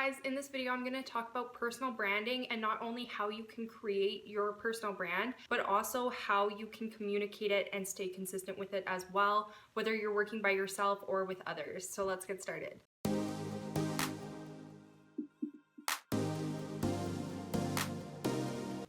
guys, in this video I'm going to talk about personal branding and not only how you can create your personal brand, but also how you can communicate it and stay consistent with it as well, whether you're working by yourself or with others. So let's get started.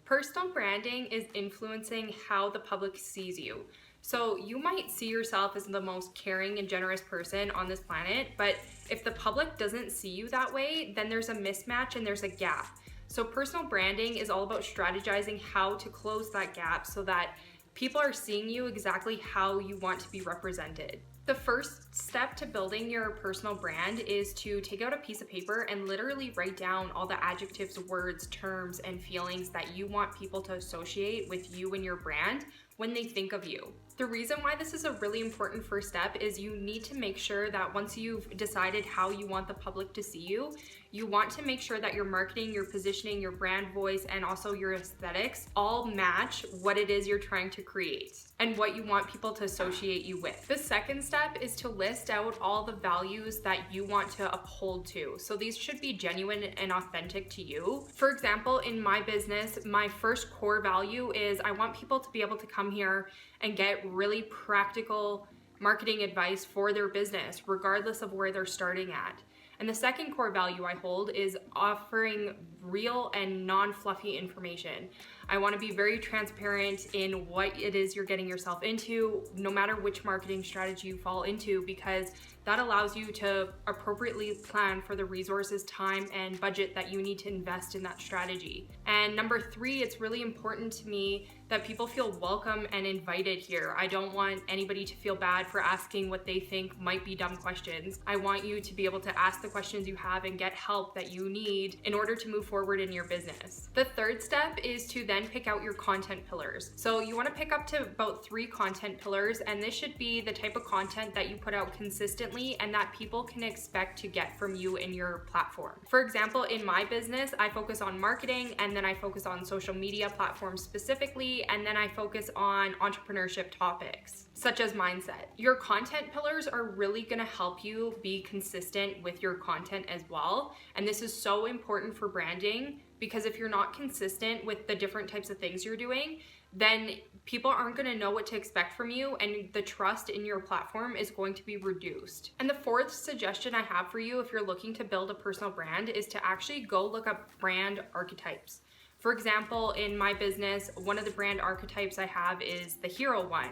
Personal branding is influencing how the public sees you. So you might see yourself as the most caring and generous person on this planet, but if the public doesn't see you that way, then there's a mismatch and there's a gap. So personal branding is all about strategizing how to close that gap so that people are seeing you exactly how you want to be represented. The first step to building your personal brand is to take out a piece of paper and literally write down all the adjectives, words, terms, and feelings that you want people to associate with you and your brand when they think of you. The reason why this is a really important first step is you need to make sure that once you've decided how you want the public to see you, you want to make sure that your marketing, your positioning, your brand voice, and also your aesthetics all match what it is you're trying to create and what you want people to associate you with. The second step is to list out all the values that you want to uphold to. So these should be genuine and authentic to you. For example, in my business, my first core value is I want people to be able to come here and get really practical marketing advice for their business, regardless of where they're starting at. And the second core value I hold is offering real and non-fluffy information. I want to be very transparent in what it is you're getting yourself into, no matter which marketing strategy you fall into, because that allows you to appropriately plan for the resources, time, and budget that you need to invest in that strategy. And number three, it's really important to me that people feel welcome and invited here. I don't want anybody to feel bad for asking what they think might be dumb questions. I want you to be able to ask the questions you have and get help that you need in order to move forward in your business. The third step is to then pick out your content pillars. So you want to pick up to about 3 content pillars, and this should be the type of content that you put out consistently and that people can expect to get from you in your platform. For example, in my business, I focus on marketing, and then I focus on social media platforms specifically, and then I focus on entrepreneurship topics such as mindset. Your content pillars are really going to help you be consistent with your content as well. And this is so important for branding, because if you're not consistent with the different types of things you're doing, then people aren't going to know what to expect from you, and the trust in your platform is going to be reduced. And the fourth suggestion I have for you if you're looking to build a personal brand is to actually go look up brand archetypes. For example, in my business, one of the brand archetypes I have is the hero one.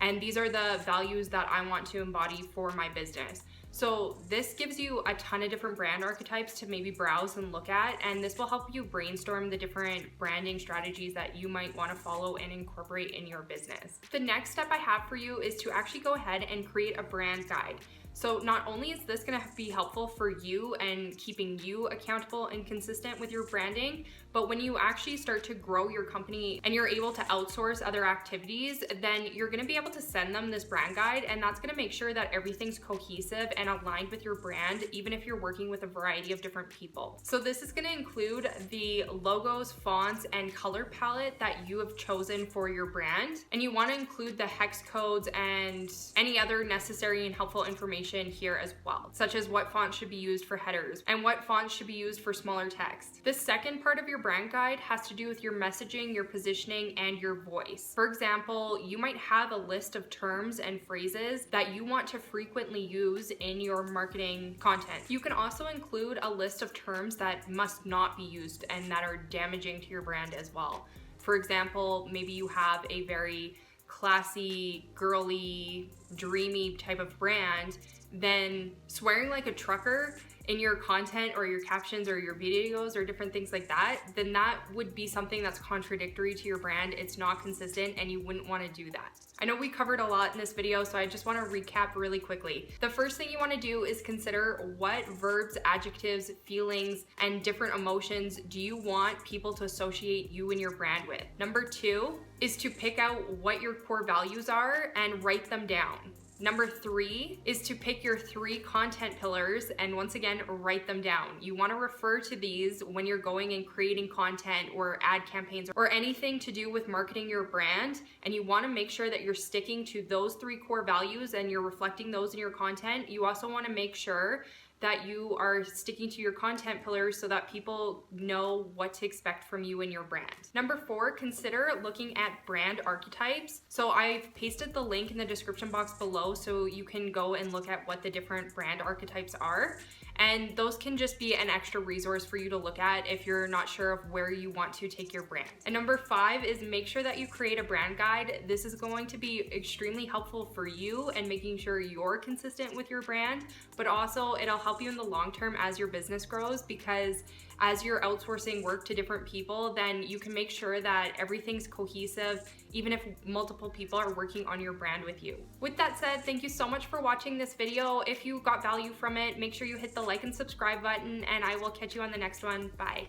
And these are the values that I want to embody for my business. So this gives you a ton of different brand archetypes to maybe browse and look at, and this will help you brainstorm the different branding strategies that you might want to follow and incorporate in your business. The next step I have for you is to actually go ahead and create a brand guide. So not only is this going to be helpful for you and keeping you accountable and consistent with your branding, but when you actually start to grow your company and you're able to outsource other activities, then you're going to be able to send them this brand guide, and that's going to make sure that everything's cohesive and aligned with your brand, even if you're working with a variety of different people. So this is going to include the logos, fonts, and color palette that you have chosen for your brand, and you want to include the hex codes and any other necessary and helpful information here as well, such as what fonts should be used for headers and what fonts should be used for smaller text. The second part of your brand guide has to do with your messaging, your positioning, and your voice. For example, you might have a list of terms and phrases that you want to frequently use in your marketing content. You can also include a list of terms that must not be used and that are damaging to your brand as well. For example, maybe you have a very classy, girly, dreamy type of brand, then swearing like a trucker in your content or your captions or your videos or different things like that, then that would be something that's contradictory to your brand. It's not consistent, and you wouldn't want to do that. I know we covered a lot in this video, so I just want to recap really quickly. The first thing you want to do is consider what verbs, adjectives, feelings, and different emotions do you want people to associate you and your brand with. Number 2 is to pick out what your core values are and write them down. Number 3 is to pick your 3 content pillars and once again, write them down. You want to refer to these when you're going and creating content or ad campaigns or anything to do with marketing your brand, and you want to make sure that you're sticking to those 3 core values and you're reflecting those in your content. You also want to make sure that you are sticking to your content pillars so that people know what to expect from you and your brand. Number 4, consider looking at brand archetypes. So I've pasted the link in the description box below so you can go and look at what the different brand archetypes are. And those can just be an extra resource for you to look at if you're not sure of where you want to take your brand. And number 5 is make sure that you create a brand guide. This is going to be extremely helpful for you and making sure you're consistent with your brand, but also it'll help you in the long term as your business grows, because as you're outsourcing work to different people, then you can make sure that everything's cohesive, even if multiple people are working on your brand with you. With that said, thank you so much for watching this video. If you got value from it, make sure you hit the like and subscribe button, and I will catch you on the next one. Bye.